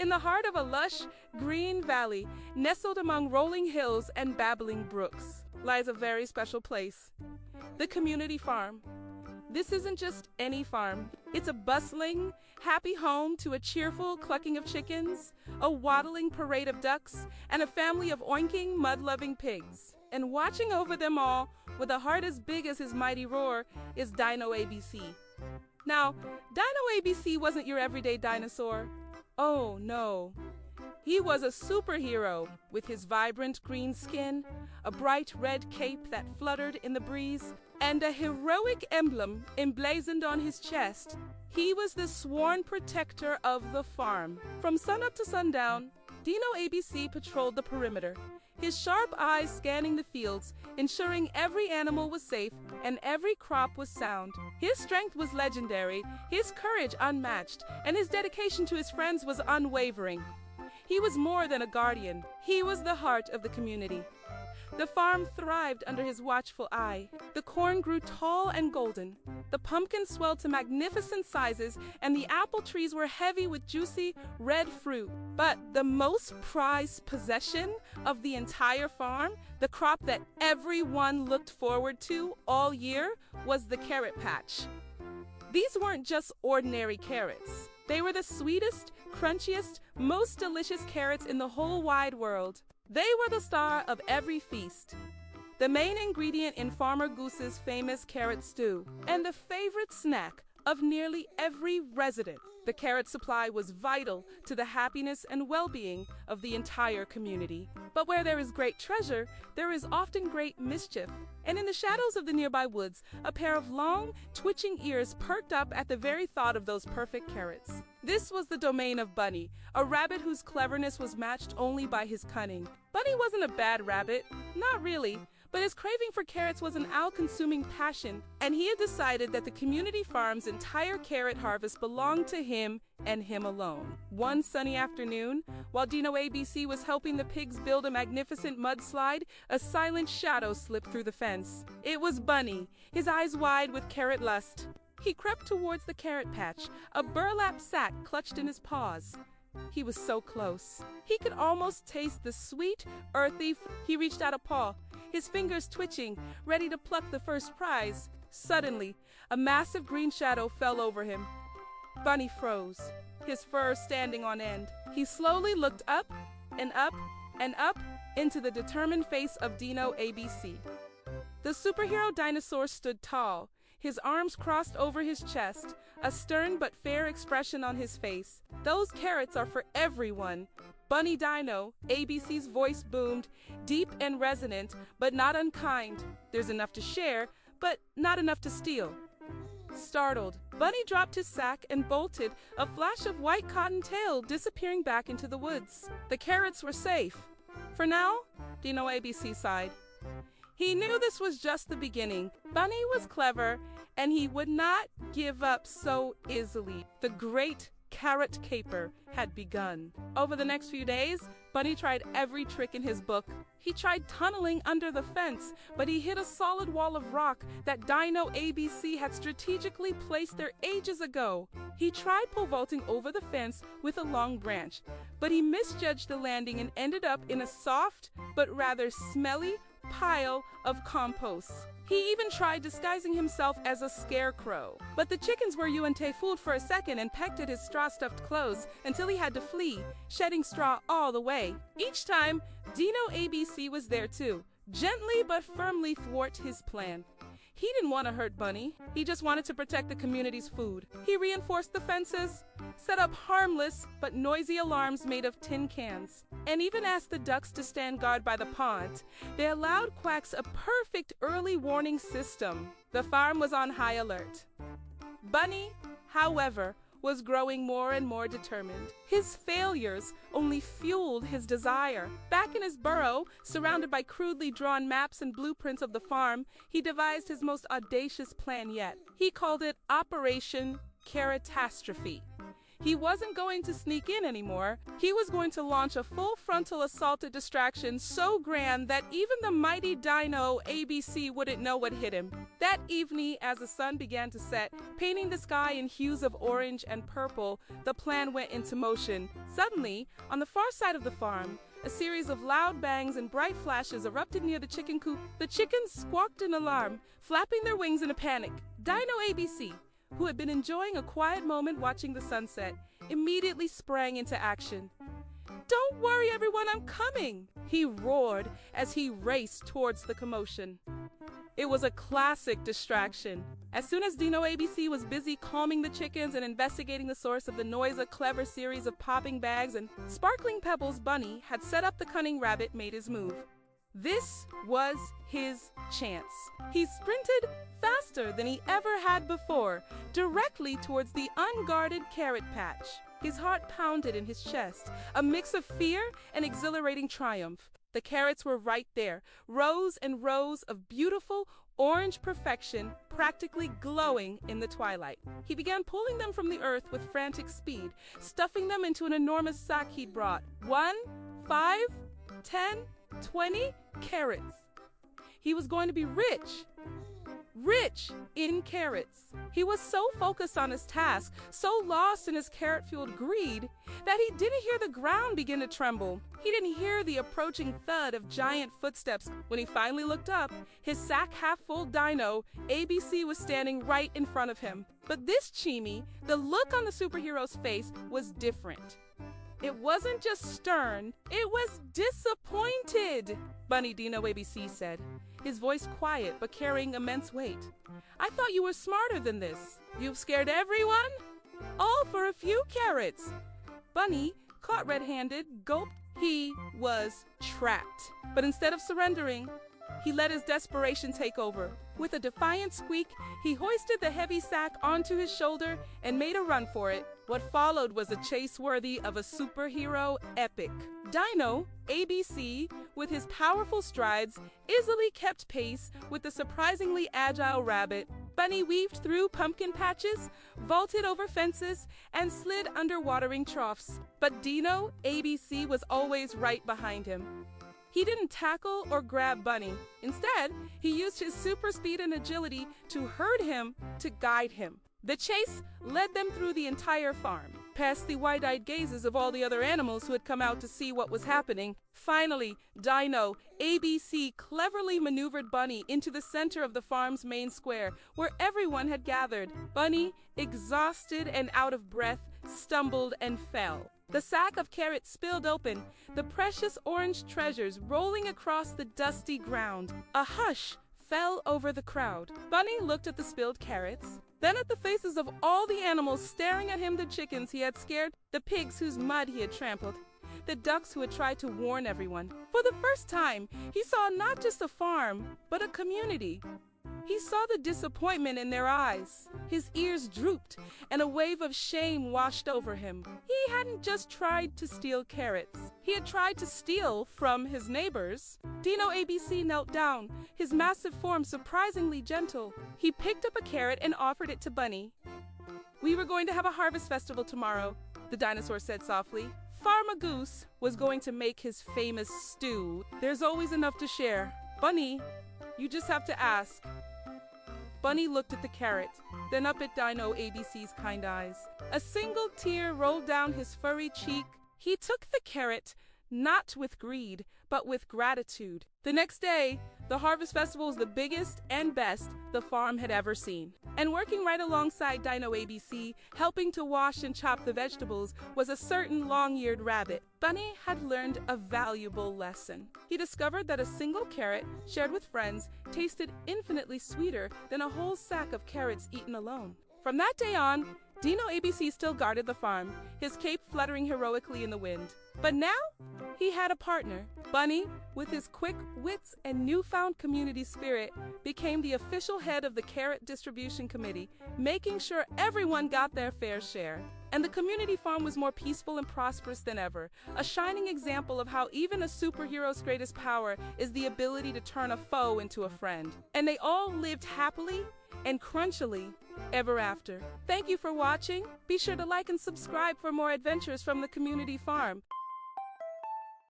In the heart of a lush, green valley, nestled among rolling hills and babbling brooks, lies a very special place, the community farm. This isn't just any farm. It's a bustling, happy home to a cheerful clucking of chickens, a waddling parade of ducks, and a family of oinking, mud-loving pigs. And watching over them all, with a heart as big as his mighty roar, is Dino ABC. Now, Dino ABC wasn't your everyday dinosaur. Oh, no. He was a superhero with his vibrant green skin, a bright red cape that fluttered in the breeze, and a heroic emblem emblazoned on his chest. He was the sworn protector of the farm. From sunup to sundown, Dino ABC patrolled the perimeter, his sharp eyes scanning the fields, ensuring every animal was safe and every crop was sound. His strength was legendary, his courage unmatched, and his dedication to his friends was unwavering. He was more than a guardian. He was the heart of the community. The farm thrived under his watchful eye. The corn grew tall and golden. The pumpkins swelled to magnificent sizes, and the apple trees were heavy with juicy, red fruit. But the most prized possession of the entire farm, the crop that everyone looked forward to all year, was the carrot patch. These weren't just ordinary carrots. They were the sweetest, crunchiest, most delicious carrots in the whole wide world. They were the star of every feast, the main ingredient in Farmer Goose's famous carrot stew, and the favorite snack of nearly every resident. The carrot supply was vital to the happiness and well-being of the entire community. But where there is great treasure, there is often great mischief. And in the shadows of the nearby woods, a pair of long, twitching ears perked up at the very thought of those perfect carrots. This was the domain of Bunny, a rabbit whose cleverness was matched only by his cunning. Bunny wasn't a bad rabbit, not really, but his craving for carrots was an all-consuming passion, and he had decided that the community farm's entire carrot harvest belonged to him and him alone. One sunny afternoon, while Dino ABC was helping the pigs build a magnificent mudslide, a silent shadow slipped through the fence. It was Bunny, his eyes wide with carrot lust. He crept towards the carrot patch, a burlap sack clutched in his paws. He was so close. He could almost taste the sweet, earthy. He reached out a paw, his fingers twitching, ready to pluck the first prize. Suddenly, a massive green shadow fell over him. Bunny froze, his fur standing on end. He slowly looked up and up and up into the determined face of Dino ABC. The superhero dinosaur stood tall, his arms crossed over his chest, a stern but fair expression on his face. "Those carrots are for everyone." Bunny Dino ABC's voice boomed, deep and resonant, but not unkind. "There's enough to share, but not enough to steal." Startled, Bunny dropped his sack and bolted, a flash of white cottontail disappearing back into the woods. The carrots were safe. For now, Dino ABC sighed. He knew this was just the beginning. Bunny was clever, and he would not give up so easily. The great carrot caper had begun. Over the next few days, Bunny tried every trick in his book. He tried tunneling under the fence, but he hit a solid wall of rock that Dino ABC had strategically placed there ages ago. He tried pole vaulting over the fence with a long branch, but he misjudged the landing and ended up in a soft but rather smelly pile of compost. He even tried disguising himself as a scarecrow. But the chickens were fooled for a second and pecked at his straw-stuffed clothes until he had to flee, shedding straw all the way. Each time, Dino ABC was there too, gently but firmly thwart his plan. He didn't want to hurt Bunny. He just wanted to protect the community's food. He reinforced the fences, set up harmless but noisy alarms made of tin cans, and even asked the ducks to stand guard by the pond. They allowed quacks a perfect early warning system. The farm was on high alert. Bunny, however, was growing more and more determined. His failures only fueled his desire. Back in his burrow, surrounded by crudely drawn maps and blueprints of the farm, he devised his most audacious plan yet. He called it Operation Carrotastrophe. He wasn't going to sneak in anymore. He was going to launch a full frontal assault at distraction so grand that even the mighty Dino ABC wouldn't know what hit him. That evening, as the sun began to set, painting the sky in hues of orange and purple, the plan went into motion. Suddenly, on the far side of the farm, a series of loud bangs and bright flashes erupted near the chicken coop. The chickens squawked in alarm, flapping their wings in a panic. Dino ABC, who had been enjoying a quiet moment watching the sunset, immediately sprang into action. "Don't worry, everyone, I'm coming!" he roared as he raced towards the commotion. It was a classic distraction. As soon as Dino ABC was busy calming the chickens and investigating the source of the noise, a clever series of popping bags and sparkling pebbles, Bunny had set up. The cunning rabbit made his move. This was his chance. He sprinted faster than he ever had before, directly towards the unguarded carrot patch. His heart pounded in his chest, a mix of fear and exhilarating triumph. The carrots were right there, rows and rows of beautiful orange perfection, practically glowing in the twilight. He began pulling them from the earth with frantic speed, stuffing them into an enormous sack he'd brought. 1, 5, 10, 20 carrots. He was going to be rich in carrots. He was so focused on his task, so lost in his carrot-fueled greed, that he didn't hear the ground begin to tremble. He didn't hear the approaching thud of giant footsteps. When he finally looked up, his sack half-full Dino ABC was standing right in front of him. But this Chimmy, the look on the superhero's face was different. It wasn't just stern, it was disappointed, Bunny Dino ABC said, his voice quiet but carrying immense weight. "I thought you were smarter than this. You've scared everyone? All for a few carrots." Bunny, caught red-handed, gulped. He was trapped. But instead of surrendering, he let his desperation take over. With a defiant squeak, he hoisted the heavy sack onto his shoulder and made a run for it. What followed was a chase worthy of a superhero epic. Dino ABC, with his powerful strides, easily kept pace with the surprisingly agile rabbit. Bunny weaved through pumpkin patches, vaulted over fences, and slid under watering troughs. But Dino ABC was always right behind him. He didn't tackle or grab Bunny. Instead, he used his super speed and agility to herd him, to guide him. The chase led them through the entire farm, past the wide-eyed gazes of all the other animals who had come out to see what was happening. Finally, Dino ABC cleverly maneuvered Bunny into the center of the farm's main square, where everyone had gathered. Bunny, exhausted and out of breath, stumbled and fell. The sack of carrots spilled open, the precious orange treasures rolling across the dusty ground. A hush fell over the crowd. Bunny looked at the spilled carrots, then at the faces of all the animals staring at him, the chickens he had scared, the pigs whose mud he had trampled, the ducks who had tried to warn everyone. For the first time, he saw not just a farm, but a community. He saw the disappointment in their eyes. His ears drooped, and a wave of shame washed over him. He hadn't just tried to steal carrots. He had tried to steal from his neighbors. Dino ABC knelt down, his massive form surprisingly gentle. He picked up a carrot and offered it to Bunny. "We were going to have a harvest festival tomorrow," the dinosaur said softly. "Farmer Goose was going to make his famous stew. There's always enough to share. Bunny, you just have to ask." Bunny looked at the carrot, then up at Dino ABC's kind eyes. A single tear rolled down his furry cheek. He took the carrot, not with greed, but with gratitude. The next day, the harvest festival was the biggest and best the farm had ever seen. And working right alongside Dino ABC, helping to wash and chop the vegetables, was a certain long-eared rabbit. Bunny had learned a valuable lesson. He discovered that a single carrot, shared with friends, tasted infinitely sweeter than a whole sack of carrots eaten alone. From that day on, Dino ABC still guarded the farm, his cape fluttering heroically in the wind. But now, he He had a partner. Bunny, with his quick wits and newfound community spirit, became the official head of the carrot distribution committee, making sure everyone got their fair share. And the community farm was more peaceful and prosperous than ever, a shining example of how even a superhero's greatest power is the ability to turn a foe into a friend. And they all lived happily and crunchily ever after. Thank you for watching. Be sure to like and subscribe for more adventures from the community farm.